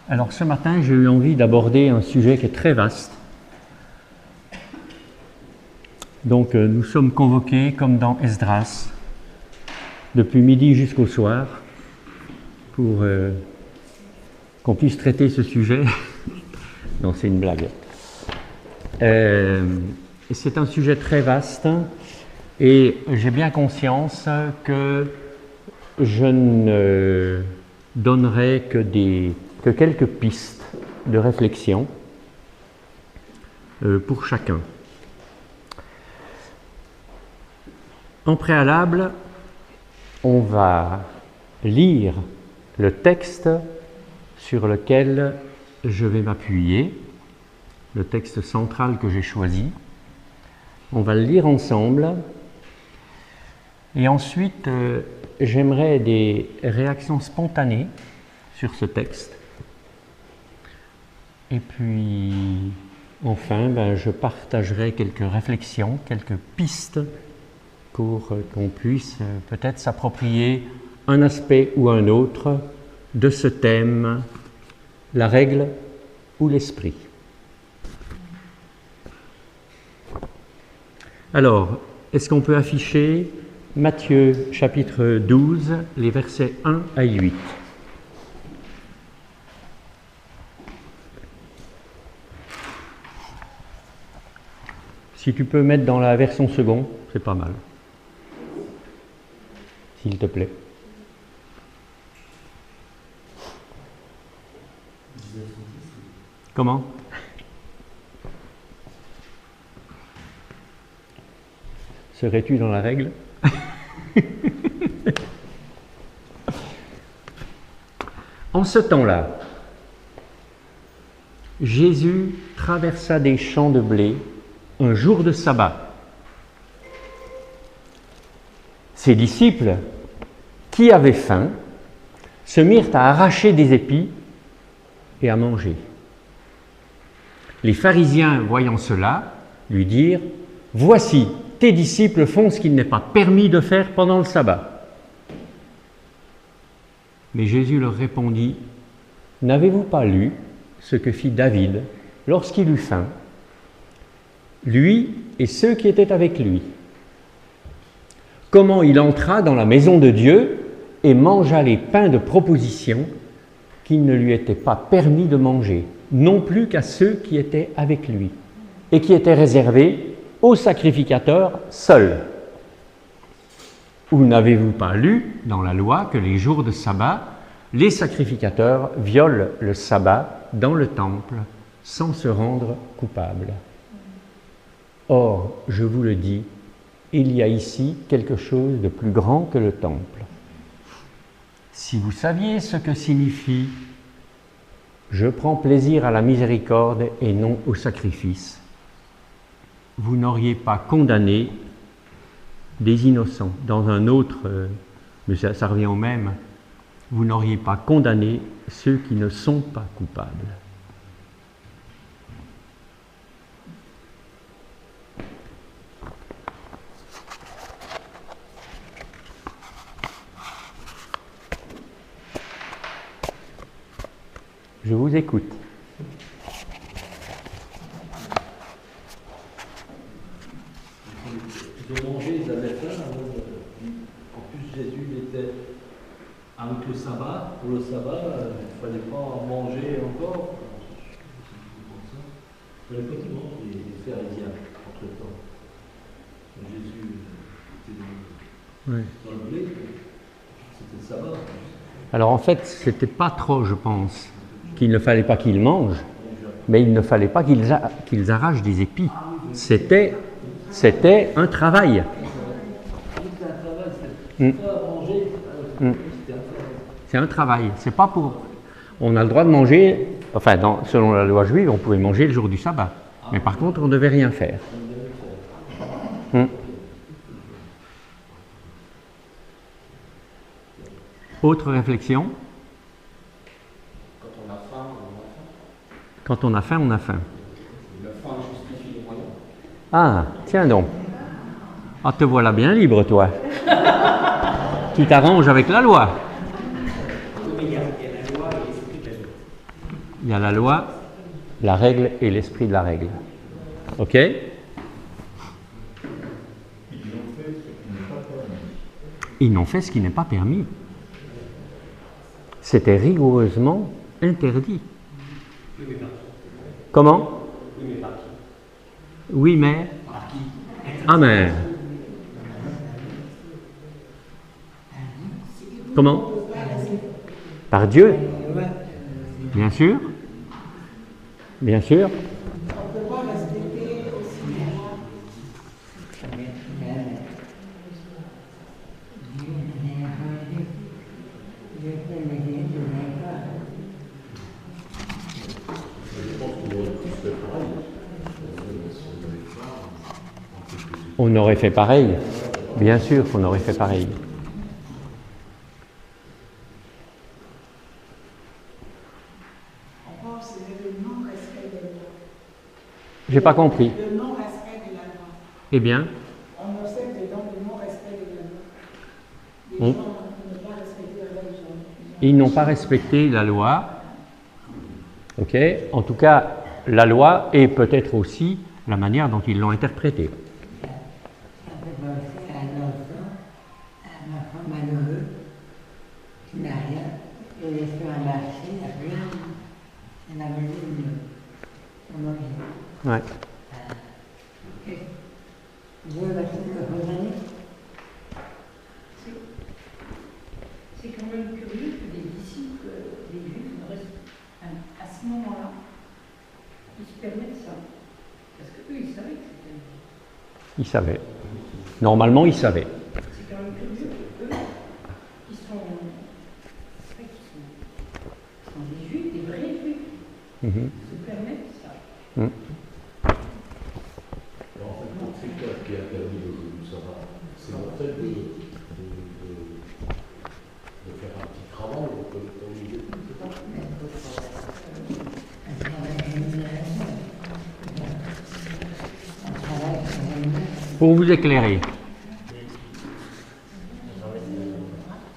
Alors ce matin, j'ai eu envie d'aborder un sujet qui est très vaste. Donc nous sommes convoqués, comme dans Esdras, depuis midi jusqu'au soir, pour qu'on puisse traiter ce sujet. Non, c'est une blague. C'est un sujet très vaste et j'ai bien conscience que je ne donnerai que quelques pistes de réflexion pour chacun. En préalable, on va lire le texte sur lequel je vais m'appuyer, le texte central que j'ai choisi. On va le lire ensemble et ensuite j'aimerais des réactions spontanées sur ce texte. Et puis enfin, je partagerai quelques réflexions, quelques pistes pour qu'on puisse peut-être s'approprier un aspect ou un autre de ce thème, la règle ou l'esprit. Alors, est-ce qu'on peut afficher Matthieu chapitre 12, les versets 1 à 8 ? Si tu peux mettre dans la version seconde, c'est pas mal. S'il te plaît. Comment ? Serais-tu dans la règle ? En ce temps-là, Jésus traversa des champs de blé un jour de sabbat. Ses disciples, qui avaient faim, se mirent à arracher des épis et à manger. Les pharisiens, voyant cela, lui dirent : « Voici, tes disciples font ce qu'il n'est pas permis de faire pendant le sabbat. » Mais Jésus leur répondit : « N'avez-vous pas lu ce que fit David lorsqu'il eut faim, lui et ceux qui étaient avec lui ? Comment il entra dans la maison de Dieu et mangea les pains de proposition qu'il ne lui était pas permis de manger, non plus qu'à ceux qui étaient avec lui, et qui étaient réservés aux sacrificateurs seuls. Ou n'avez-vous pas lu dans la loi que les jours de sabbat, les sacrificateurs violent le sabbat dans le temple sans se rendre coupables ? Or, je vous le dis, il y a ici quelque chose de plus grand que le temple. Si vous saviez ce que signifie « Je prends plaisir à la miséricorde et non au sacrifice », vous n'auriez pas condamné des innocents. Dans un autre, mais ça revient au même, vous n'auriez pas condamné ceux qui ne sont pas coupables. Je vous écoute. Ils ont mangé, ils avaient faim. En plus, Jésus était avec le sabbat. Pour le sabbat, il ne fallait pas manger encore. Il fallait pas qu'ils mangent les pharisiens entre-temps. Jésus était dans le blé, c'était le sabbat. Alors en fait, c'était pas trop, je pense, qu'il ne fallait pas qu'ils mangent, mais il ne fallait pas qu'ils arrachent des épis. C'était un travail. C'est un travail. C'est pas pour. On a le droit de manger. Enfin, selon la loi juive, on pouvait manger le jour du sabbat. Mais par contre, on ne devait rien faire. Autre réflexion ? Quand on a faim, on a faim. La faim justifie les moyens. Ah, tiens donc. Ah, te voilà bien libre, toi. Tu t'arranges avec la loi. Il y a la loi et l'esprit de la vie. Il y a la loi, la règle et l'esprit de la règle. Ok? Ils n'ont fait ce qui n'est pas permis. C'était rigoureusement interdit. Comment? Oui, mais. Amen. Comment? Par Dieu? Bien sûr. Bien sûr. On aurait fait pareil. Bien sûr qu'on aurait fait pareil. J'ai pas compris. Le non-respect de la loi. Eh bien, On observe dedans le non-respect de la loi. Les gens n'ont pas respecté la loi. ils n'ont pas respecté la loi. Ok. En tout cas, la loi et peut-être aussi la manière dont ils l'ont interprétée. Ça fait penser à un enfant, un enfant malheureux, qui n'a rien, et il est sur un marché, il n'a rien, il n'a amené une manger. Ouais. Dieu va-t-il le condamner? C'est quand même curieux que les disciples, les Juifs, à ce moment-là, ils se permettent ça. Parce qu'eux, ils savaient que c'était. Ils savaient. Normalement, ils savaient. C'est quand même curieux qu'eux, ils sont des Juifs, des vrais Juifs, se permettent ça. En fait, c'est quoi qui a permis le jour du sabbat? C'est le fait de faire un petit travail au milieu, c'est ça? Pour vous éclairer.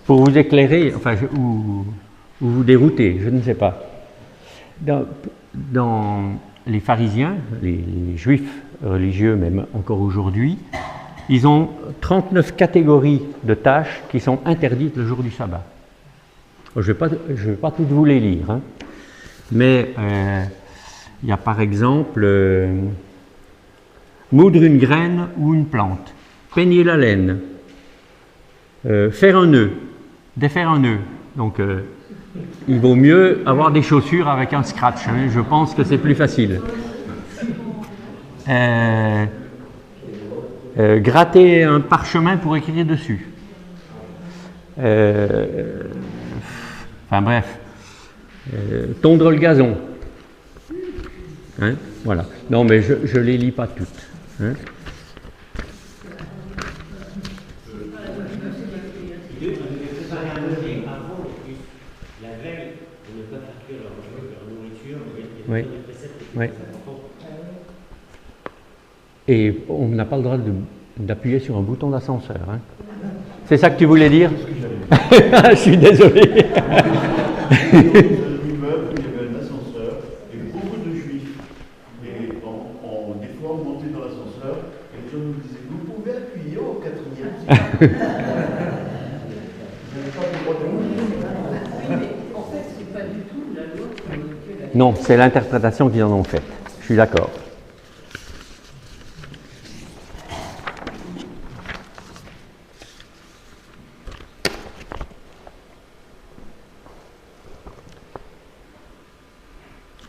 Pour vous éclairer, enfin, ou vous dérouter, je ne sais pas. Dans les pharisiens, les juifs religieux, même encore aujourd'hui, ils ont 39 catégories de tâches qui sont interdites le jour du sabbat. Je ne vais pas toutes vous les lire, hein. Mais il y a par exemple moudre une graine ou une plante, peigner la laine, faire un nœud, défaire un nœud. Donc il vaut mieux avoir des chaussures avec un scratch, hein. Je pense que c'est plus facile. Gratter un parchemin pour écrire dessus. Enfin bref. Tondre le gazon. Hein, voilà. Non, mais je ne les lis pas toutes. Hein. Oui. Oui. Et on n'a pas le droit d'appuyer sur un bouton d'ascenseur. Hein. C'est ça que tu voulais dire? Je suis désolé. L'immeuble, il y avait un ascenseur et beaucoup de juifs. Et des fois, on montait dans l'ascenseur et les gens nous disaient: vous pouvez appuyer au 4e. Vous n'avez pas le droit de bouger. Oui, mais en fait, c'est pas du tout la loi que Non, c'est l'interprétation qu'ils en ont faite. Je suis d'accord.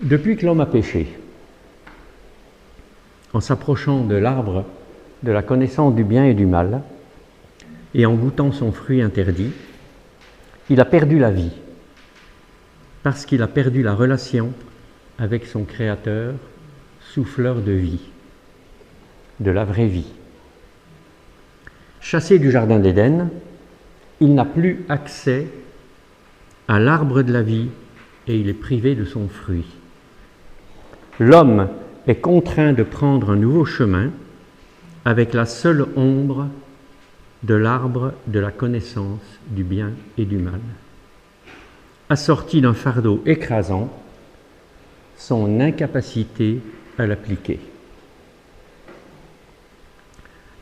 Depuis que l'homme a péché, en s'approchant de l'arbre de la connaissance du bien et du mal, et en goûtant son fruit interdit, il a perdu la vie, parce qu'il a perdu la relation avec son Créateur, souffleur de vie, de la vraie vie. Chassé du jardin d'Éden, il n'a plus accès à l'arbre de la vie et il est privé de son fruit. L'homme est contraint de prendre un nouveau chemin avec la seule ombre de l'arbre de la connaissance du bien et du mal. Assorti d'un fardeau écrasant, son incapacité à l'appliquer.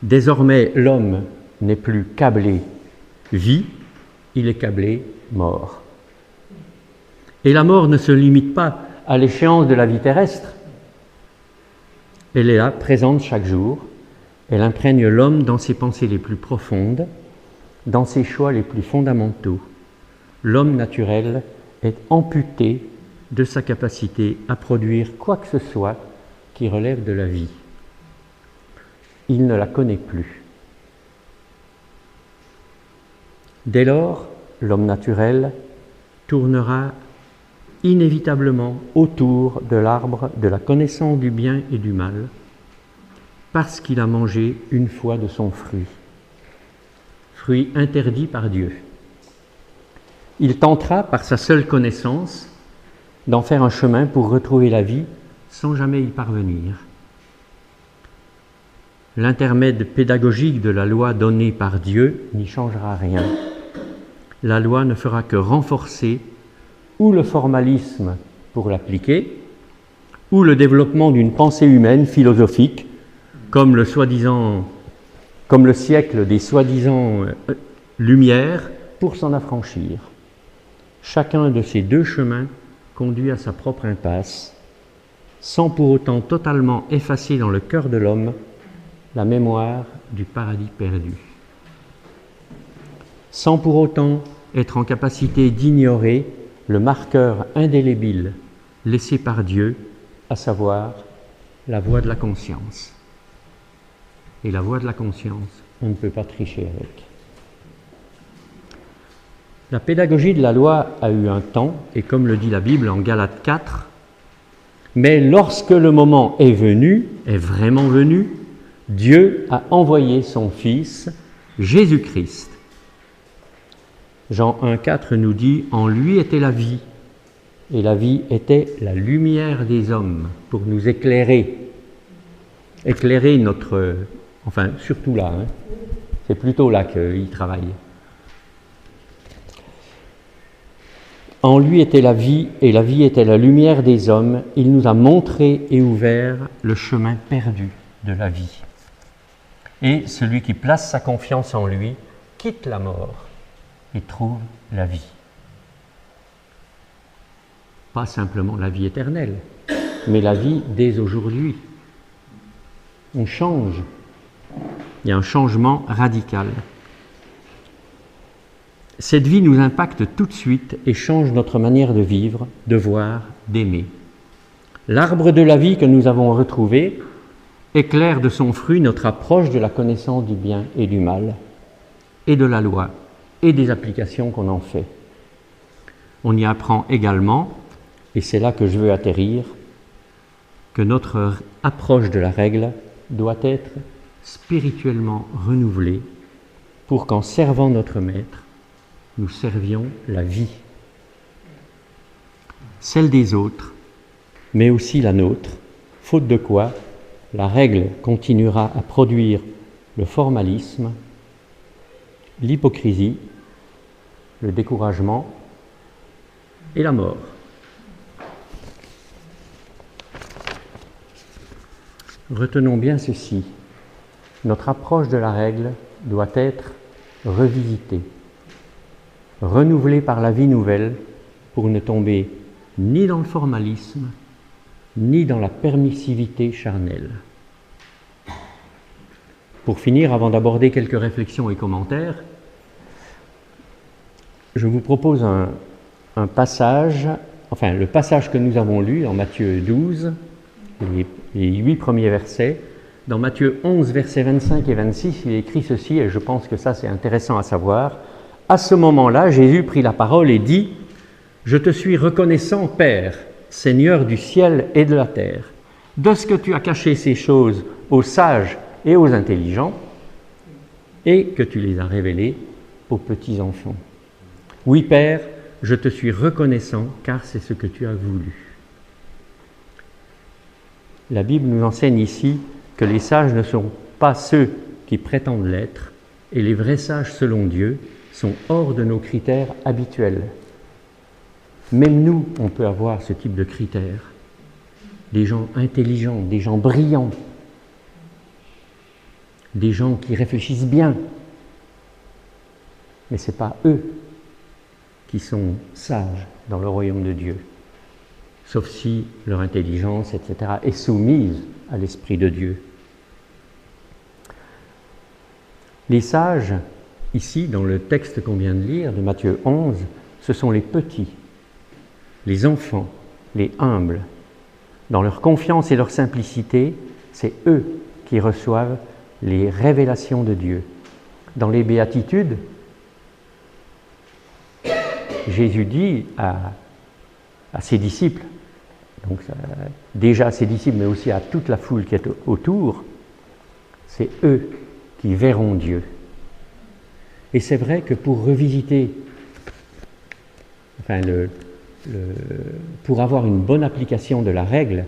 Désormais, l'homme n'est plus câblé vie, il est câblé mort. Et la mort ne se limite pas à l'échéance de la vie terrestre. Elle est là, présente chaque jour. Elle imprègne l'homme dans ses pensées les plus profondes, dans ses choix les plus fondamentaux. L'homme naturel est amputé de sa capacité à produire quoi que ce soit qui relève de la vie. Il ne la connaît plus. Dès lors, l'homme naturel tournera inévitablement autour de l'arbre de la connaissance du bien et du mal, parce qu'il a mangé une fois de son fruit, fruit interdit par Dieu. Il tentera, par sa seule connaissance, d'en faire un chemin pour retrouver la vie sans jamais y parvenir. L'intermède pédagogique de la loi donnée par Dieu n'y changera rien. La loi ne fera que renforcer ou le formalisme pour l'appliquer, ou le développement d'une pensée humaine philosophique, comme le siècle des soi-disant Lumières, pour s'en affranchir. Chacun de ces deux chemins conduit à sa propre impasse, sans pour autant totalement effacer dans le cœur de l'homme la mémoire du paradis perdu. Sans pour autant être en capacité d'ignorer le marqueur indélébile laissé par Dieu, à savoir la voie de la conscience. Et la voie de la conscience, on ne peut pas tricher avec. La pédagogie de la loi a eu un temps, et comme le dit la Bible en Galates 4, mais lorsque le moment est venu, est vraiment venu, Dieu a envoyé son Fils, Jésus-Christ. Jean 1,4 nous dit « En lui était la vie, et la vie était la lumière des hommes, pour nous éclairer. » Éclairer notre... Enfin, surtout là, hein. C'est plutôt là qu'il travaille. En lui était la vie, et la vie était la lumière des hommes. Il nous a montré et ouvert le chemin perdu de la vie. Et celui qui place sa confiance en lui quitte la mort et trouve la vie. Pas simplement la vie éternelle, mais la vie dès aujourd'hui. On change. Il y a un changement radical. Cette vie nous impacte tout de suite et change notre manière de vivre, de voir, d'aimer. L'arbre de la vie que nous avons retrouvé éclaire de son fruit notre approche de la connaissance du bien et du mal, et de la loi, et des applications qu'on en fait. On y apprend également, et c'est là que je veux atterrir, que notre approche de la règle doit être spirituellement renouvelée pour qu'en servant notre Maître, nous servions la vie, celle des autres, mais aussi la nôtre, faute de quoi la règle continuera à produire le formalisme, l'hypocrisie, le découragement et la mort. Retenons bien ceci, notre approche de la règle doit être revisitée, renouvelée par la vie nouvelle pour ne tomber ni dans le formalisme, ni dans la permissivité charnelle. Pour finir, avant d'aborder quelques réflexions et commentaires, je vous propose un passage, enfin le passage que nous avons lu dans Matthieu 12, les 8 premiers versets. Dans Matthieu 11, versets 25 et 26, il est écrit ceci, et je pense que ça c'est intéressant à savoir. À ce moment-là, Jésus prit la parole et dit « Je te suis reconnaissant, Père, Seigneur du ciel et de la terre, de ce que tu as caché ces choses aux sages et aux intelligents, et que tu les as révélées aux petits enfants. Oui, Père, je te suis reconnaissant, car c'est ce que tu as voulu. » La Bible nous enseigne ici que les sages ne sont pas ceux qui prétendent l'être, et les vrais sages selon Dieu sont hors de nos critères habituels. Même nous, on peut avoir ce type de critères. des gens intelligents, des gens brillants, des gens qui réfléchissent bien. Mais ce n'est pas eux qui sont sages dans le royaume de Dieu, sauf si leur intelligence, etc., est soumise à l'Esprit de Dieu. Les sages, ici, dans le texte qu'on vient de lire, de Matthieu 11, ce sont les petits, les enfants, les humbles. Dans leur confiance et leur simplicité, c'est eux qui reçoivent les révélations de Dieu. Dans les béatitudes, Jésus dit à ses disciples, donc déjà à ses disciples, mais aussi à toute la foule qui est autour, c'est eux qui verront Dieu. Et c'est vrai que pour revisiter, pour avoir une bonne application de la règle,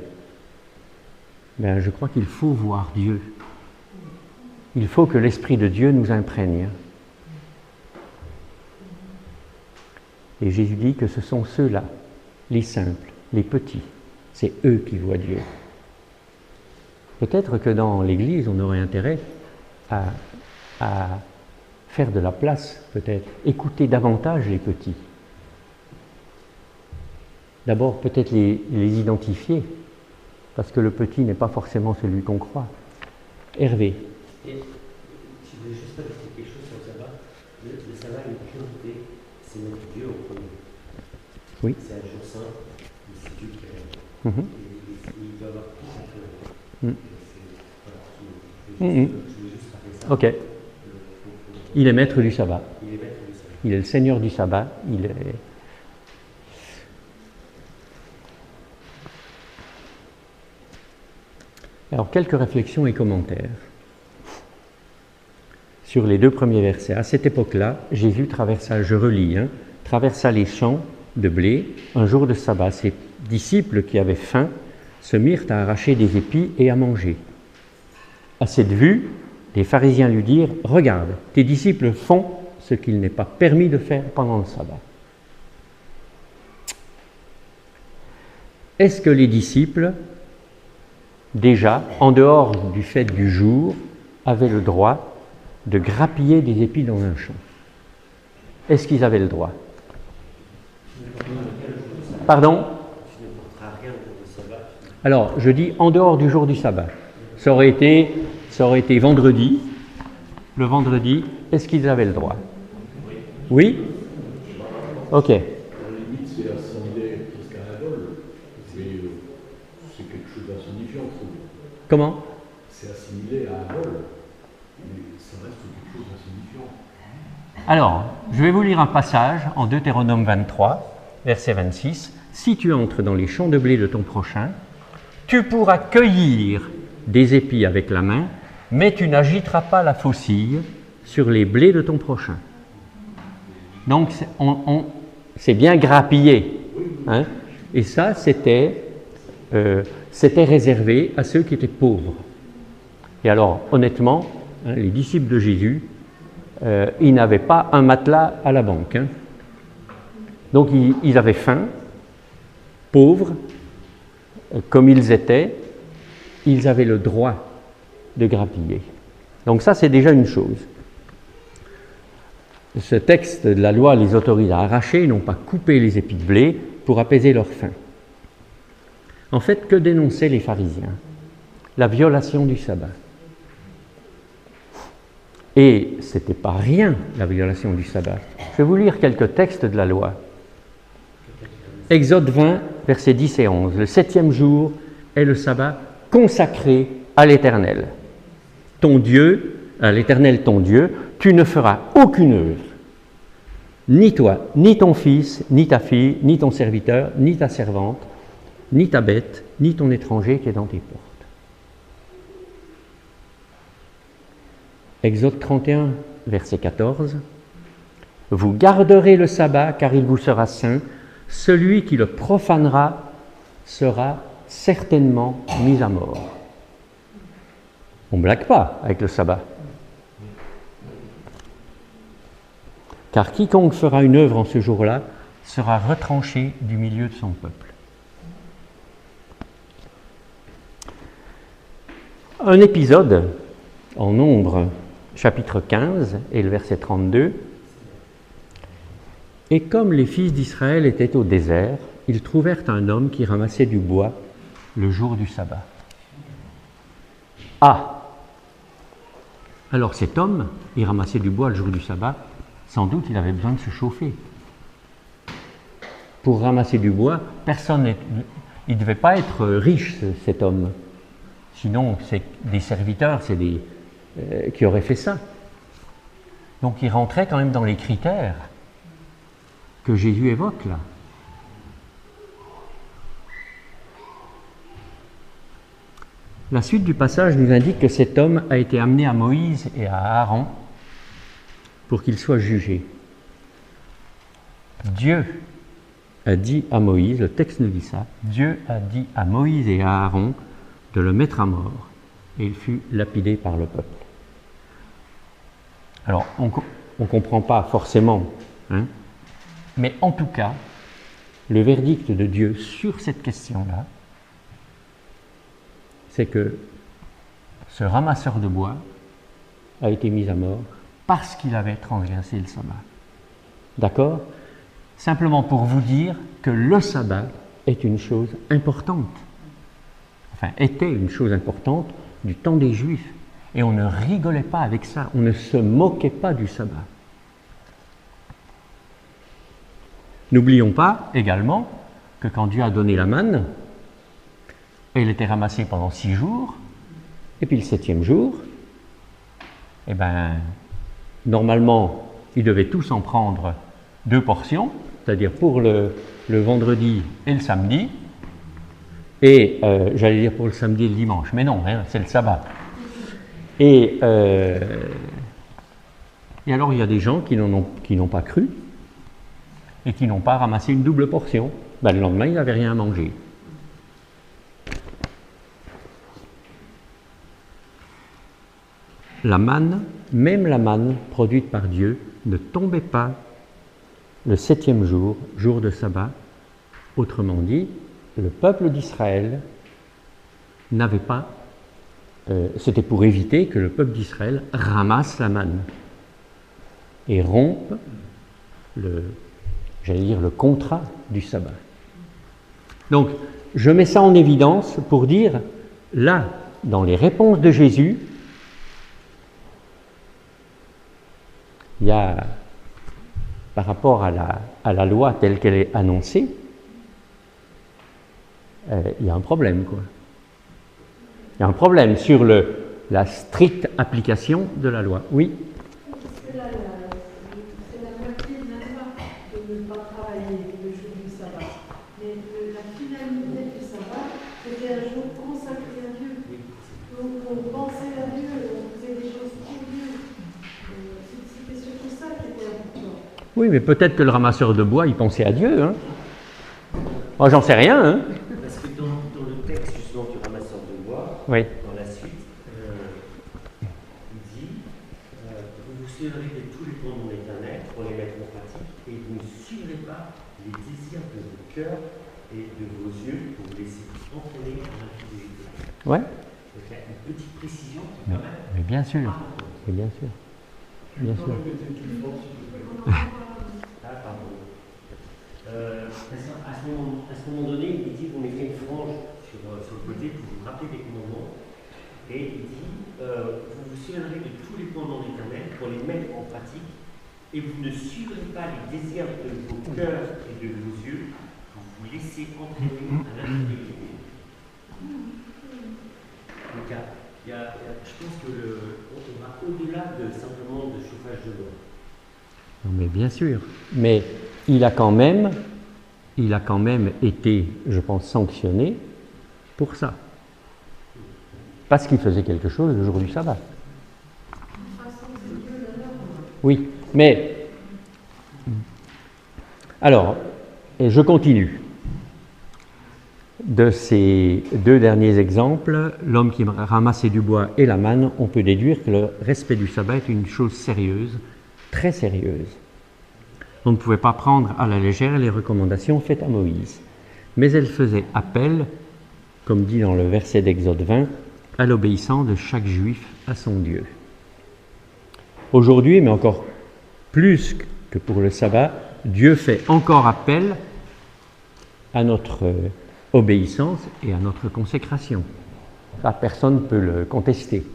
ben, je crois qu'il faut voir Dieu. Il faut que l'Esprit de Dieu nous imprègne. Et Jésus dit que ce sont ceux-là, les simples, les petits, c'est eux qui voient Dieu. Peut-être que dans l'Église, on aurait intérêt à faire de la place, peut-être, écouter davantage les petits. D'abord, peut-être les identifier, parce que le petit n'est pas forcément celui qu'on croit. Hervé. Et je voulais juste ajouter quelque chose sur le sabbat. Le sabbat a une priorité, c'est mettre Dieu au premier. Oui. C'est un jour saint, mais c'est Dieu qui règne. Il doit avoir tout sa priorité. Je voulais juste parler ça. Ok. Il est maître du sabbat. Il est maître du sabbat. Il est le Seigneur du sabbat. Il est... Alors, quelques réflexions et commentaires sur les deux premiers versets. À cette époque-là, Jésus traversa, je relis, traversa les champs de blé un jour de sabbat. Ses disciples qui avaient faim se mirent à arracher des épis et à manger. À cette vue, les pharisiens lui dirent « Regarde, tes disciples font ce qu'il n'est pas permis de faire pendant le sabbat. » Est-ce que les disciples, déjà, en dehors du fait du jour, avaient le droit de grappiller des épis dans un champ? Est-ce qu'ils avaient le droit? Pardon? Alors, je dis en dehors du jour du sabbat. Ça aurait été vendredi. Le vendredi, est-ce qu'ils avaient le droit? Oui? Ok. À la limite, c'est assimilé presque à un vol, mais c'est quelque chose d'insignifiant, je trouve. Comment? C'est assimilé à un vol, mais ça reste quelque chose d'insignifiant. Alors, je vais vous lire un passage en Deutéronome 23, verset 26. « Si tu entres dans les champs de blé de ton prochain, tu pourras cueillir des épis avec la main, mais tu n'agiteras pas la faucille sur les blés de ton prochain. » Donc, c'est bien grappillé. Hein? Et ça, c'était réservé à ceux qui étaient pauvres. Et alors, honnêtement, les disciples de Jésus, ils n'avaient pas un matelas à la banque. Hein. Donc, ils avaient faim, pauvres, comme ils étaient, ils avaient le droit de grappiller. Donc ça, c'est déjà une chose. Ce texte de la loi les autorise à arracher, non pas couper les épis de blé pour apaiser leur faim. En fait, que dénonçaient les pharisiens? La violation du sabbat. Et ce n'était pas rien, la violation du sabbat. Je vais vous lire quelques textes de la loi. Exode 20, versets 10 et 11. Le 7e jour est le sabbat consacré à l'Éternel. Ton Dieu, à l'Éternel ton Dieu, tu ne feras aucune œuvre. Ni toi, ni ton fils, ni ta fille, ni ton serviteur, ni ta servante, ni ta bête, ni ton étranger qui est dans tes portes. Exode 31, verset 14. Vous garderez le sabbat car il vous sera saint. Celui qui le profanera sera certainement mis à mort. On ne blague pas avec le sabbat. Car quiconque fera une œuvre en ce jour-là sera retranché du milieu de son peuple. un épisode en Nombre, chapitre 15 et le verset 32. Et comme les fils d'Israël étaient au désert, ils trouvèrent un homme qui ramassait du bois le jour du sabbat. Ah! Alors cet homme, il ramassait du bois le jour du sabbat, sans doute il avait besoin de se chauffer. Pour ramasser du bois, il ne devait pas être riche, cet homme. Sinon, c'est des serviteurs, qui auraient fait ça. Donc il rentrait quand même dans les critères que Jésus évoque là. La suite du passage nous indique que cet homme a été amené à Moïse et à Aaron pour qu'ils soient jugés. Dieu a dit à Moïse, le texte nous dit ça, Dieu a dit à Moïse et à Aaron de le mettre à mort, et il fut lapidé par le peuple. Alors, on ne comprend pas forcément, hein, mais en tout cas, le verdict de Dieu sur cette question-là, c'est que ce ramasseur de bois a été mis à mort parce qu'il avait transgressé le sabbat. D'accord ? Simplement pour vous dire que le sabbat est une chose importante. Enfin, était une chose importante du temps des Juifs. Et on ne rigolait pas avec ça, on ne se moquait pas du sabbat. N'oublions pas également que quand Dieu a donné la manne, elle était ramassée pendant 6 jours, et puis le 7e jour, eh bien, normalement, ils devaient tous en prendre 2 portions, c'est-à-dire pour le vendredi et le samedi, et j'allais dire pour le samedi et le dimanche, mais non, hein, c'est le sabbat. Et alors il y a des gens qui n'ont pas cru et qui n'ont pas ramassé une double portion. Ben, le lendemain, ils n'avaient rien à manger. La manne, même la manne produite par Dieu, ne tombait pas le 7e jour, jour de sabbat. Autrement dit, le peuple d'Israël n'avait pas... c'était pour éviter que le peuple d'Israël ramasse la manne et rompe le contrat du sabbat. Donc, je mets ça en évidence pour dire, là, dans les réponses de Jésus, il y a, par rapport à la loi telle qu'elle est annoncée, il y a un problème, quoi. Il y a un problème sur la stricte application de la loi. Oui. C'est la moitié de la loi de ne pas travailler le jour du sabbat. Mais la finalité du sabbat, c'était un jour consacré à Dieu. Donc on pensait à Dieu, on faisait des choses pour Dieu. C'était surtout ça qui était important. Oui, mais peut-être que le ramasseur de bois, il pensait à Dieu. Hein. Moi, j'en sais rien. Hein. Parce que dans le texte justement du ramasseur de bois, Oui. dans la suite, il dit vous vous souviendrez de tous les commandements d'Éternel pour les mettre en pratique, et vous ne suivrez pas les désirs de vos cœurs et de vos yeux pour vous laisser entraîner en infidélité. Ouais. Donc il y a une petite précision qui est quand même. Mais bien sûr. Mais bien sûr. Bien sûr. Ah, pardon. À ce moment donné, il dit qu'on mettrait une frange sur le côté pour vous rappeler des commandements. Et il dit vous vous souviendrez de tous les commandements d'Éternel pour les mettre en pratique, et vous ne suivrez pas les désirs de vos cœurs et de vos yeux pour vous laisser entraîner à l'infidélité. Donc, je pense qu'on va au-delà simplement de chauffage de bois. Non, mais bien sûr. Mais il a quand même été, je pense, sanctionné pour ça. Parce qu'il faisait quelque chose le jour du sabbat. Oui, mais... Alors, et je continue. De ces 2 derniers exemples, l'homme qui ramassait du bois et la manne, on peut déduire que le respect du sabbat est une chose sérieuse, très sérieuse. On ne pouvait pas prendre à la légère les recommandations faites à Moïse, mais elles faisaient appel, comme dit dans le verset d'Exode 20, à l'obéissance de chaque juif à son Dieu. Aujourd'hui, mais encore plus que pour le sabbat, Dieu fait encore appel à notre obéissance et à notre consécration. Ça, personne ne peut le contester.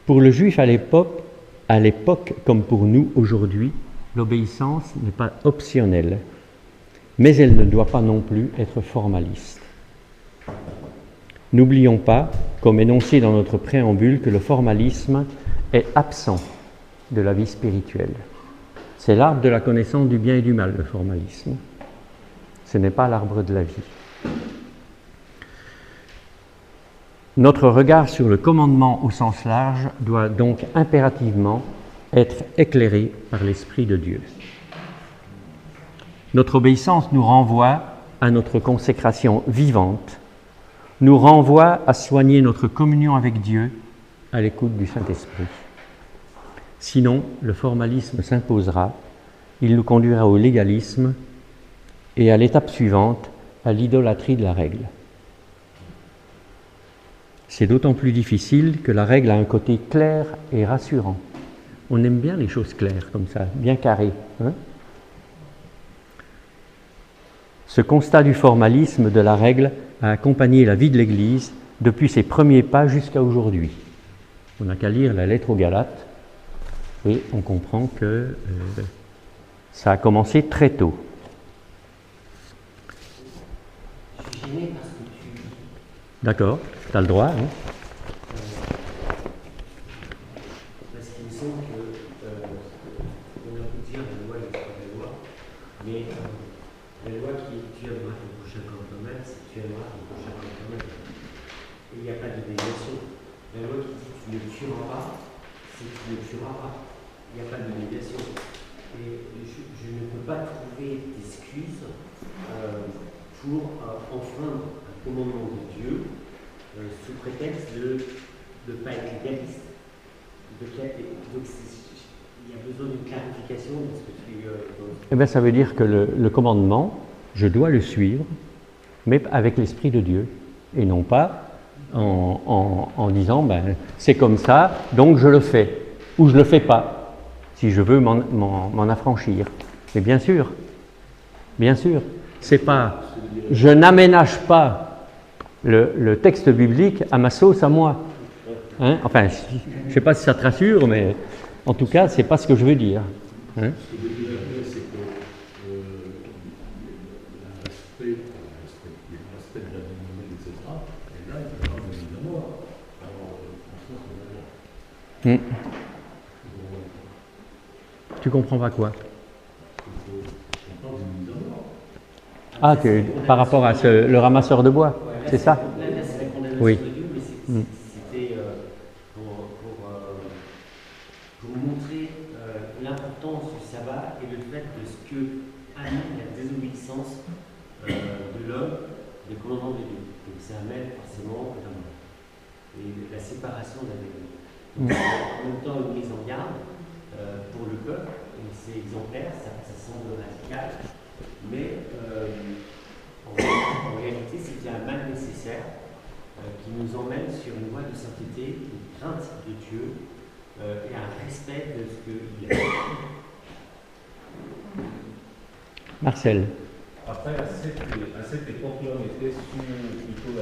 Pour le juif à l'époque comme pour nous aujourd'hui, l'obéissance n'est pas optionnelle, mais elle ne doit pas non plus être formaliste. N'oublions pas, comme énoncé dans notre préambule, que le formalisme est absent de la vie spirituelle. C'est l'arbre de la connaissance du bien et du mal, le formalisme. Ce n'est pas l'arbre de la vie. Notre regard sur le commandement au sens large doit donc impérativement être éclairé par l'Esprit de Dieu. Notre obéissance nous renvoie à notre consécration vivante, nous renvoie à soigner notre communion avec Dieu à l'écoute du Saint-Esprit. Sinon, le formalisme s'imposera, il nous conduira au légalisme et à l'étape suivante, à l'idolâtrie de la règle. C'est d'autant plus difficile que la règle a un côté clair et rassurant. On aime bien les choses claires comme ça, bien carrées. Hein? Ce constat du formalisme de la règle a accompagné la vie de l'Église depuis ses premiers pas jusqu'à aujourd'hui. On n'a qu'à lire la lettre aux Galates et on comprend que ça a commencé très tôt. Je suis gêné par ce que tu dis. D'accord, tu as le droit. Hein? Parce qu'il me semble que on a pu dire la loi et la loi, mais la loi qui est tu aimeras ton prochain comme toi-même, c'est tu aimeras ton prochain comme toi-même. Et il n'y a pas de déviation. La loi qui dit tu ne tueras pas, c'est tu ne tueras pas. Il n'y a pas de déviation. Et je ne peux pas trouver d'excuses pour enfreindre un commandement de Dieu sous prétexte de ne pas être légaliste. Donc il y a besoin d'une clarification dans ce que tu... Eh bien, ça veut dire que le commandement, je dois le suivre, mais avec l'Esprit de Dieu, et non pas en disant, ben, c'est comme ça, donc je le fais, ou je ne le fais pas, si je veux m'en affranchir. Mais bien sûr, c'est pas, je n'aménage pas le texte biblique à ma sauce à moi. Hein? Enfin, je ne sais pas si ça te rassure, mais en tout cas, ce n'est pas ce que je veux dire. Hein? Ce que je veux dire, c'est que l'aspect de la divinité, etc., et là, il peut pas venir de moi. Alors, franchement, c'est vrai. Tu comprends pas quoi? Ah, par rapport à le ramasseur de bois, c'est ça? Là, c'est la condamnation Oui. de Dieu, mais c'était pour montrer l'importance du sabbat et le fait de ce que amène la désobéissance de l'homme, des commandements de Dieu. Donc ça amène forcément la séparation de la vérité. Donc c'est en même temps une mise en garde pour le peuple, et c'est exemplaire, ça semble radical, mais en réalité c'est qu'il y a un mal nécessaire qui nous emmène sur une voie de sainteté, une crainte de Dieu et un respect de ce qu'il est. Marcel. Après, à cette époque, on était sous plutôt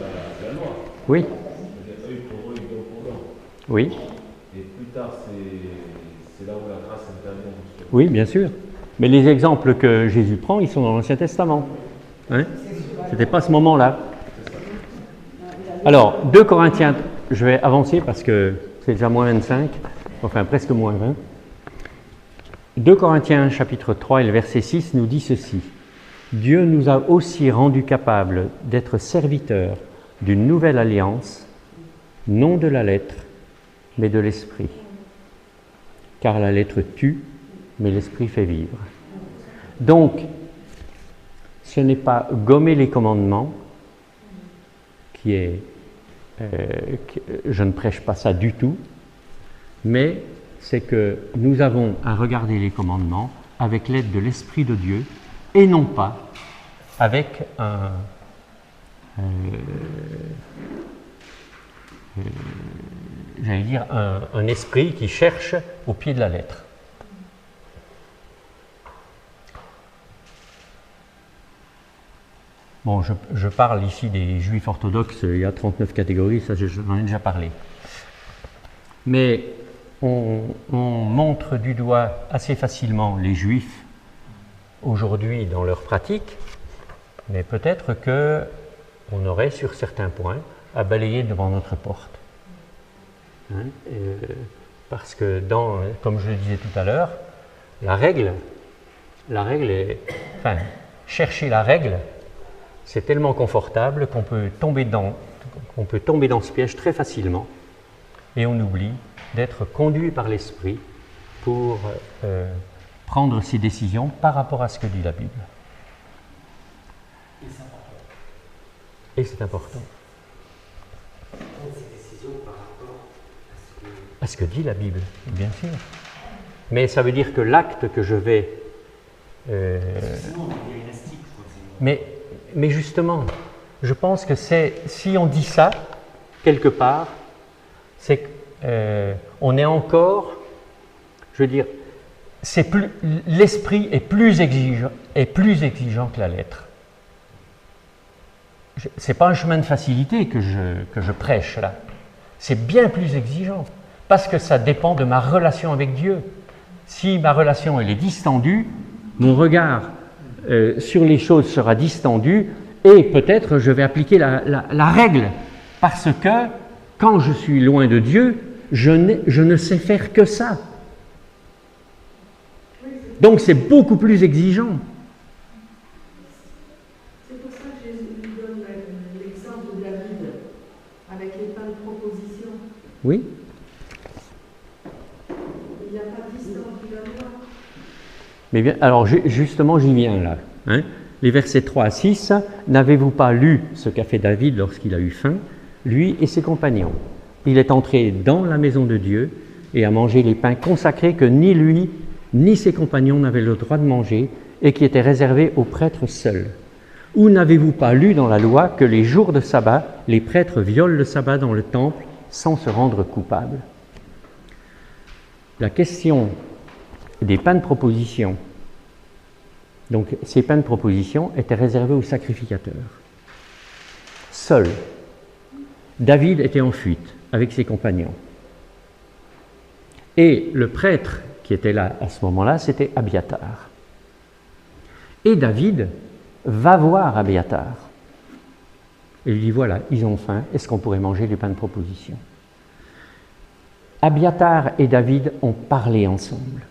la loi. Oui. C'est-à-dire œil pour œil, dent pour dent. Oui. Et plus tard, c'est là où la grâce intervient. Oui, bien sûr. Mais les exemples que Jésus prend, ils sont dans l'Ancien Testament. Hein? C'était pas ce moment-là. Alors, 2 Corinthiens, je vais avancer parce que c'est déjà moins 25, enfin presque moins 20. 2 Corinthiens chapitre 3 et le verset 6 nous dit ceci. Dieu nous a aussi rendus capables d'être serviteurs d'une nouvelle alliance, non de la lettre, mais de l'esprit. Car la lettre tue, mais l'esprit fait vivre. Donc, ce n'est pas gommer les commandements, qui est, je ne prêche pas ça du tout, mais c'est que nous avons à regarder les commandements avec l'aide de l'Esprit de Dieu et non pas avec j'allais dire, un esprit qui cherche au pied de la lettre. Bon, je parle ici des juifs orthodoxes, il y a 39 catégories, ça j'en ai déjà parlé. Mais on montre du doigt assez facilement les juifs aujourd'hui dans leur pratique, mais peut-être qu'on aurait sur certains points à balayer devant notre porte. Hein, parce que comme je le disais tout à l'heure, la règle est... Enfin, chercher la règle, c'est tellement confortable qu'on peut tomber dans ce piège très facilement et on oublie d'être conduit par l'esprit pour prendre ses décisions par rapport à ce que dit la Bible. Et c'est important. Prendre ses décisions par rapport à ce que dit la Bible, bien sûr. Mais ça veut dire que l'acte que je vais... sinon, on devient élastique, quoi. Mais justement, je pense que si on dit ça, quelque part, c'est qu'on est encore, je veux dire, l'esprit est plus exigeant que la lettre. Ce n'est pas un chemin de facilité que je prêche là. C'est bien plus exigeant, parce que ça dépend de ma relation avec Dieu. Si ma relation elle est distendue, mon regard sur les choses sera distendu et peut-être je vais appliquer la règle parce que quand je suis loin de Dieu, je ne sais faire que ça. Donc c'est beaucoup plus exigeant. C'est pour ça que Jésus nous donne l'exemple de David avec les pains de proposition. Oui. Il n'y a pas de distance du loi. Mais bien, alors justement, j'y viens là. Hein. Les versets 3 à 6, n'avez-vous pas lu ce qu'a fait David lorsqu'il a eu faim, lui et ses compagnons? Il est entré dans la maison de Dieu et a mangé les pains consacrés que ni lui ni ses compagnons n'avaient le droit de manger et qui étaient réservés aux prêtres seuls. Ou n'avez-vous pas lu dans la loi que les jours de sabbat, les prêtres violent le sabbat dans le temple sans se rendre coupables? La question des pains de proposition, donc ces pains de proposition étaient réservés aux sacrificateurs. Seul, David était en fuite avec ses compagnons. Et le prêtre qui était là à ce moment-là, c'était Abiathar. Et David va voir Abiathar. Et lui dit, voilà, ils ont faim, est-ce qu'on pourrait manger les pains de proposition? Abiathar et David ont parlé ensemble.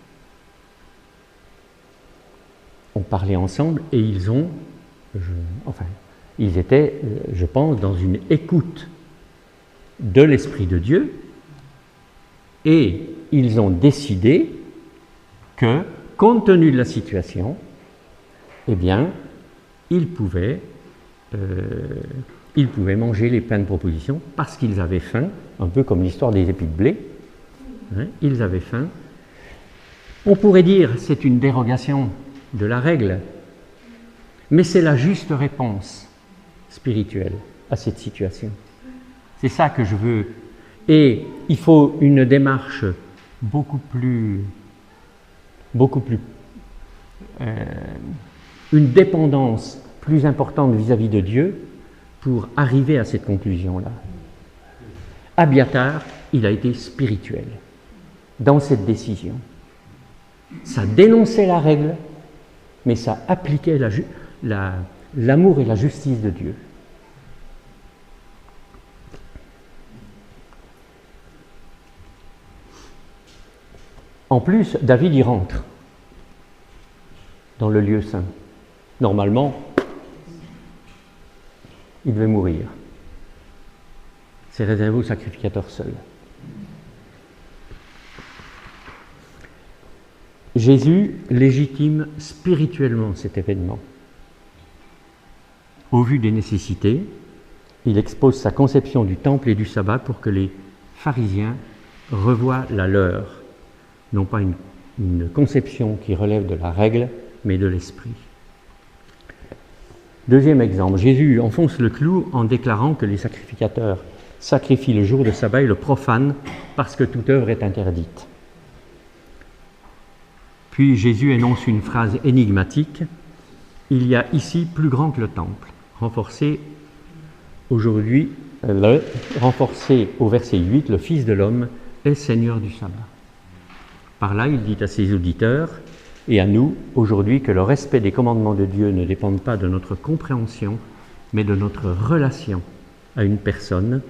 Ont parlé ensemble et ils étaient, je pense, dans une écoute de l'Esprit de Dieu et ils ont décidé que, compte tenu de la situation, eh bien, ils pouvaient manger les pains de proposition parce qu'ils avaient faim, un peu comme l'histoire des épis de blé. Hein, ils avaient faim. On pourrait dire que c'est une dérogation de la règle, mais c'est la juste réponse spirituelle à cette situation. C'est ça que je veux. Et il faut une démarche beaucoup plus une dépendance plus importante vis-à-vis de Dieu pour arriver à cette conclusion-là. Abiathar, il a été spirituel dans cette décision. Ça dénonçait la règle, mais ça appliquait l'amour et la justice de Dieu. En plus, David y rentre dans le lieu saint. Normalement, il devait mourir. C'est réservé aux sacrificateurs seuls. Jésus légitime spirituellement cet événement. Au vu des nécessités, il expose sa conception du temple et du sabbat pour que les pharisiens revoient la leur, non pas une conception qui relève de la règle, mais de l'esprit. Deuxième exemple, Jésus enfonce le clou en déclarant que les sacrificateurs sacrifie le jour de sabbat et le profane parce que toute œuvre est interdite. Puis Jésus énonce une phrase énigmatique. Il y a ici plus grand que le temple, renforcé aujourd'hui, renforcé au verset 8, le Fils de l'homme est Seigneur du sabbat. Par là, il dit à ses auditeurs et à nous, aujourd'hui, que le respect des commandements de Dieu ne dépend pas de notre compréhension, mais de notre relation à une personne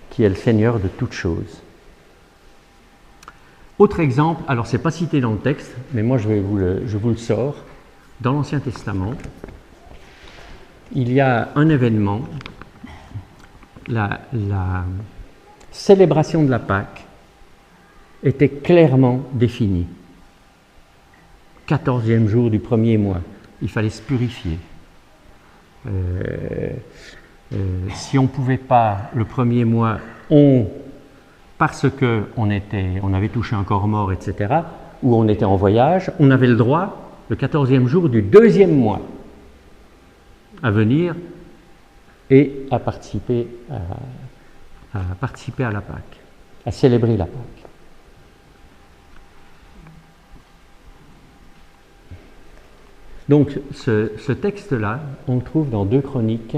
qui est le Seigneur de toutes choses. Autre exemple, alors ce n'est pas cité dans le texte, mais moi je vous le sors. Dans l'Ancien Testament, il y a un événement, la célébration de la Pâque était clairement définie. 14e jour du premier mois, il fallait se purifier. Si on ne pouvait pas le premier mois, parce qu'on avait touché un corps mort, etc., ou on était en voyage, on avait le droit, le 14e jour du deuxième mois, à venir et à participer à la Pâque, à célébrer la Pâque. Donc ce texte-là, on le trouve dans 2 Chroniques,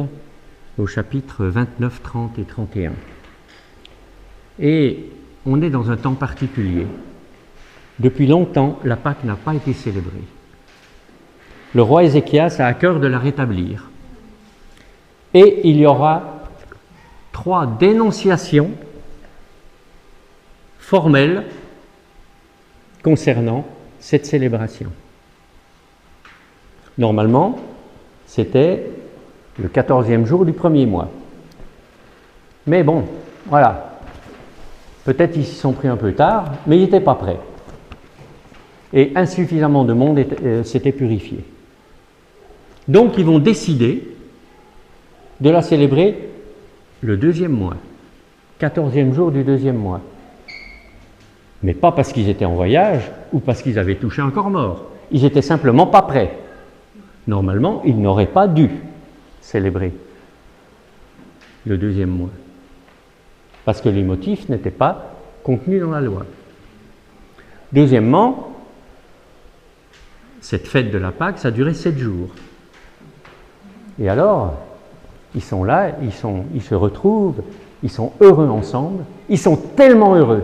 au chapitre 29, 30 et 31. Et on est dans un temps particulier. Depuis longtemps, la Pâque n'a pas été célébrée. Le roi Ézéchias a à cœur de la rétablir. Et il y aura 3 dénonciations formelles concernant cette célébration. Normalement, c'était le 14e jour du premier mois. Mais bon, voilà. Peut-être ils s'y sont pris un peu tard, mais ils n'étaient pas prêts. Et insuffisamment de monde s'était purifié. Donc ils vont décider de la célébrer le 2e mois, 14e jour du 2e mois. Mais pas parce qu'ils étaient en voyage ou parce qu'ils avaient touché un corps mort. Ils n'étaient simplement pas prêts. Normalement, ils n'auraient pas dû célébrer le 2e mois. Parce que les motifs n'étaient pas contenus dans la loi. Deuxièmement, cette fête de la Pâque, ça durait 7 jours. Et alors, ils sont là, ils se retrouvent, ils sont heureux ensemble, ils sont tellement heureux,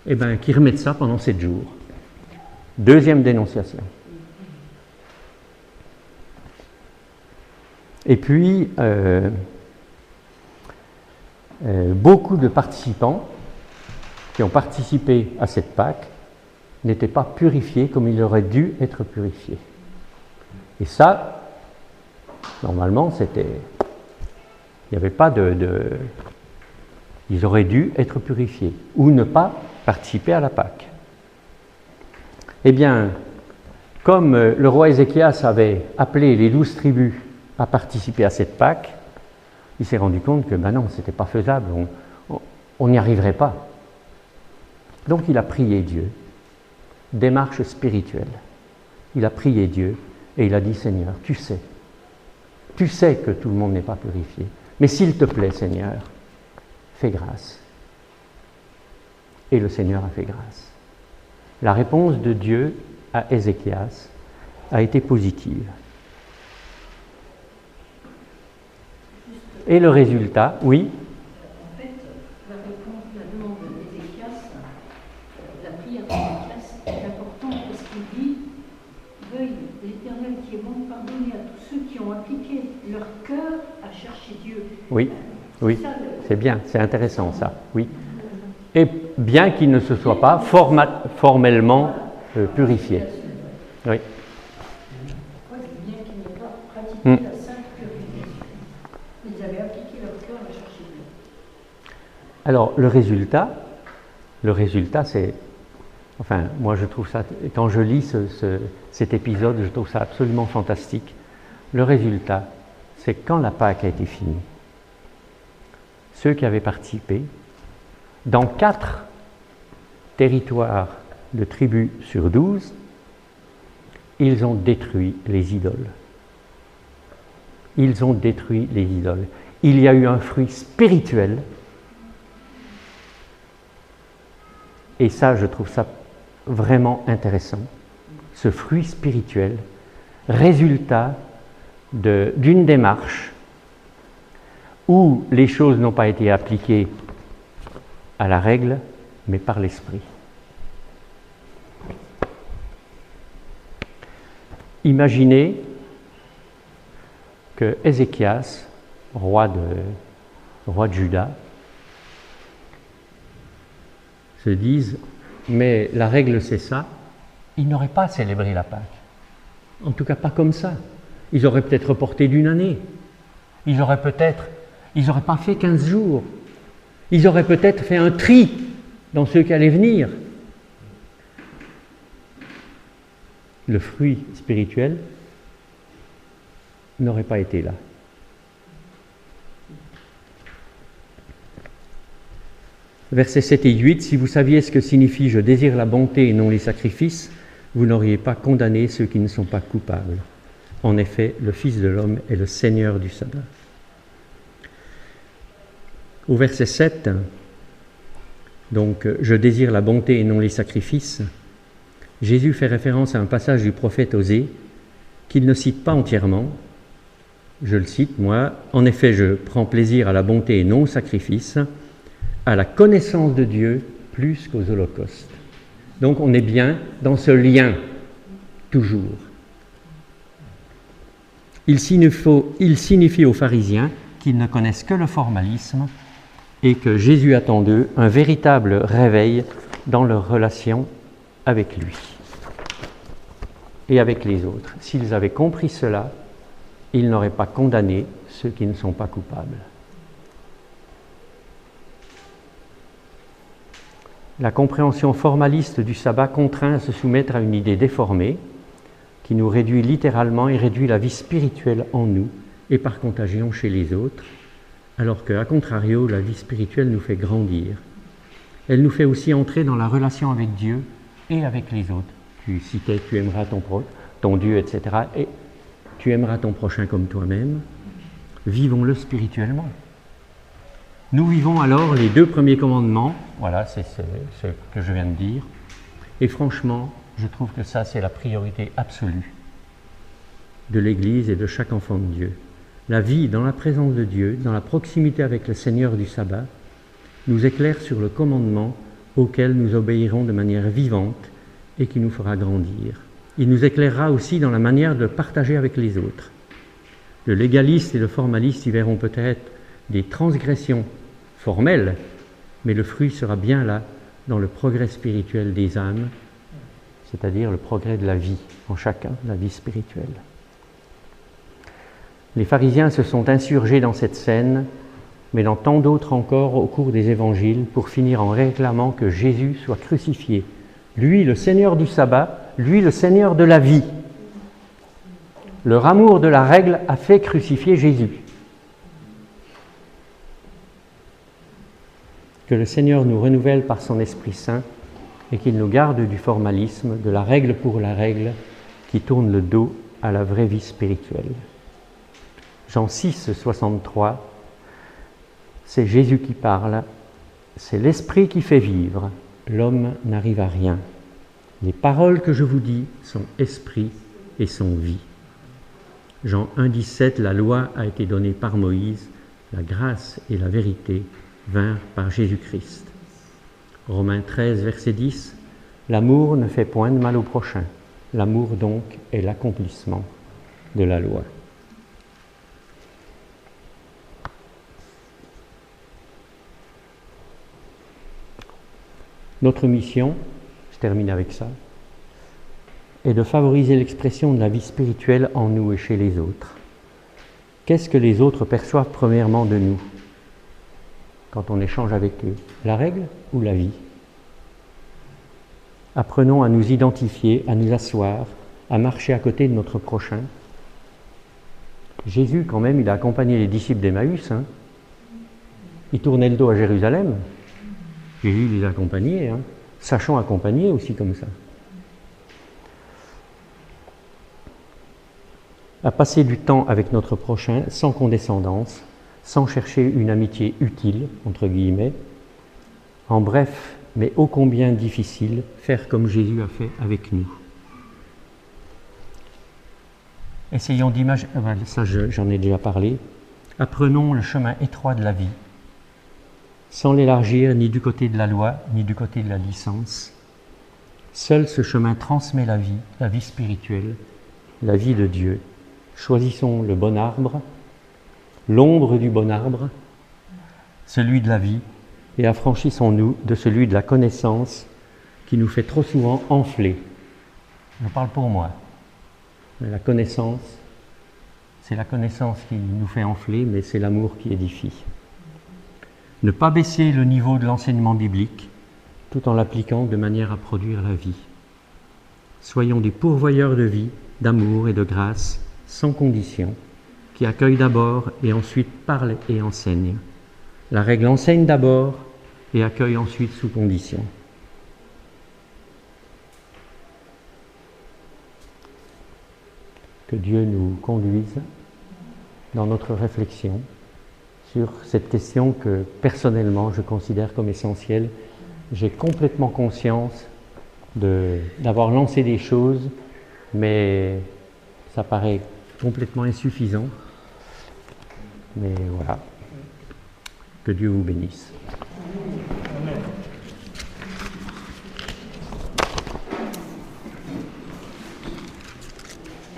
qu'ils remettent ça pendant 7 jours. 2e dénonciation. Et puis, beaucoup de participants qui ont participé à cette Pâque n'étaient pas purifiés comme ils auraient dû être purifiés. Et ça, normalement, il n'y avait pas ils auraient dû être purifiés ou ne pas participer à la Pâque. Eh bien, comme le roi Ézéchias avait appelé les 12 tribus à participer à cette Pâque, il s'est rendu compte que non, ce n'était pas faisable, on n'y arriverait pas. Donc il a prié Dieu, démarche spirituelle. Il a prié Dieu et il a dit, Seigneur, tu sais que tout le monde n'est pas purifié, mais s'il te plaît, Seigneur, fais grâce. Et le Seigneur a fait grâce. La réponse de Dieu à Ézéchias a été positive. Et le résultat, oui. En fait, la réponse, la demande d'Ézéchias, la prière d'Ézéchias est importante parce qu'il dit « Veuille l'Éternel qui est bon pardonner à tous ceux qui ont appliqué leur cœur à chercher Dieu. » Oui, oui, c'est bien, c'est intéressant ça, oui. Et bien qu'il ne se soit pas formellement purifié. Oui. Bien qu'il n'ait pas pratiqué la sainte purification. Ils avaient appliqué leur cœur à chercher Dieu. Alors, le résultat, c'est... Enfin, moi je trouve ça... Quand je lis cet épisode, je trouve ça absolument fantastique. Le résultat, c'est quand la Pâque a été finie, ceux qui avaient participé, dans 4 territoires de tribus sur 12, ils ont détruit les idoles. Ils ont détruit les idoles. il y a eu un fruit spirituel. Et ça, je trouve ça vraiment intéressant. Ce fruit spirituel, résultat d'une démarche où les choses n'ont pas été appliquées à la règle, mais par l'esprit. Imaginez que Ézéchias, roi de Juda, se dise « mais la règle c'est ça », ils n'auraient pas célébré la Pâque. En tout cas pas comme ça. Ils auraient peut-être reporté d'une année. Ils n'auraient pas fait 15 jours. Ils auraient peut-être fait un tri dans ceux qui allaient venir. Le fruit spirituel n'aurait pas été là. Versets 7 et 8, « Si vous saviez ce que signifie « Je désire la bonté et non les sacrifices », vous n'auriez pas condamné ceux qui ne sont pas coupables. En effet, le Fils de l'homme est le Seigneur du sabbat. » Au verset 7, donc « Je désire la bonté et non les sacrifices », Jésus fait référence à un passage du prophète Osée qu'il ne cite pas entièrement. Je le cite, moi, « En effet, je prends plaisir à la bonté et non au sacrifice, à la connaissance de Dieu plus qu'aux holocaustes. » Donc on est bien dans ce lien, toujours. Il signifie aux pharisiens qu'ils ne connaissent que le formalisme et que Jésus attend d'eux un véritable réveil dans leur relation avec lui et avec les autres. S'ils avaient compris cela, ils n'auraient pas condamné ceux qui ne sont pas coupables. La compréhension formaliste du sabbat contraint à se soumettre à une idée déformée qui nous réduit littéralement et réduit la vie spirituelle en nous et par contagion chez les autres, alors qu'à contrario, la vie spirituelle nous fait grandir. Elle nous fait aussi entrer dans la relation avec Dieu et avec les autres. Tu citais « tu aimeras ton Dieu », etc. Et « tu aimeras ton prochain comme toi-même ». Vivons-le spirituellement. Nous vivons alors les 2 premiers commandements, voilà, c'est ce que je viens de dire, et franchement, je trouve que ça, c'est la priorité absolue de l'Église et de chaque enfant de Dieu. La vie dans la présence de Dieu, dans la proximité avec le Seigneur du sabbat, nous éclaire sur le commandement auquel nous obéirons de manière vivante et qui nous fera grandir. Il nous éclairera aussi dans la manière de partager avec les autres. Le légaliste et le formaliste y verront peut-être des transgressions formelles, mais le fruit sera bien là dans le progrès spirituel des âmes, c'est-à-dire le progrès de la vie en chacun, la vie spirituelle. Les pharisiens se sont insurgés dans cette scène, mais dans tant d'autres encore au cours des évangiles, pour finir en réclamant que Jésus soit crucifié. Lui, le Seigneur du sabbat, lui, le Seigneur de la vie. Leur amour de la règle a fait crucifier Jésus. Que le Seigneur nous renouvelle par son Esprit Saint et qu'il nous garde du formalisme, de la règle pour la règle, qui tourne le dos à la vraie vie spirituelle. Jean 6, 63, c'est Jésus qui parle, c'est l'Esprit qui fait vivre, l'homme n'arrive à rien. Les paroles que je vous dis sont esprit et sont vie. Jean 1, 17, la loi a été donnée par Moïse, la grâce et la vérité vinrent par Jésus-Christ. Romains 13, verset 10, l'amour ne fait point de mal au prochain. L'amour donc est l'accomplissement de la loi. Notre mission, je termine avec ça, est de favoriser l'expression de la vie spirituelle en nous et chez les autres. Qu'est-ce que les autres perçoivent premièrement de nous quand on échange avec eux? La règle ou la vie? Apprenons à nous identifier, à nous asseoir, à marcher à côté de notre prochain. Jésus, quand même, il a accompagné les disciples d'Emmaüs. Il tournait le dos à Jérusalem. Jésus les a accompagnés. Sachons accompagner aussi comme ça. À passer du temps avec notre prochain sans condescendance, sans chercher une amitié utile, entre guillemets. En bref, mais ô combien difficile, faire comme Jésus a fait avec nous. Essayons d'imaginer, ça j'en ai déjà parlé, apprenons le chemin étroit de la vie, sans l'élargir ni du côté de la loi, ni du côté de la licence. Seul ce chemin transmet la vie spirituelle, la vie de Dieu. Choisissons le bon arbre, l'ombre du bon arbre, celui de la vie, et affranchissons-nous de celui de la connaissance qui nous fait trop souvent enfler. Je parle pour moi. Mais la connaissance, c'est la connaissance qui nous fait enfler, mais c'est l'amour qui édifie. Ne pas baisser le niveau de l'enseignement biblique, tout en l'appliquant de manière à produire la vie. Soyons des pourvoyeurs de vie, d'amour et de grâce, sans condition, qui accueillent d'abord et ensuite parlent et enseignent. La règle enseigne d'abord et accueille ensuite sous condition. Que Dieu nous conduise dans notre réflexion sur cette question que personnellement je considère comme essentielle. J'ai complètement conscience d'avoir lancé des choses, mais ça paraît complètement insuffisant. Mais voilà, que Dieu vous bénisse.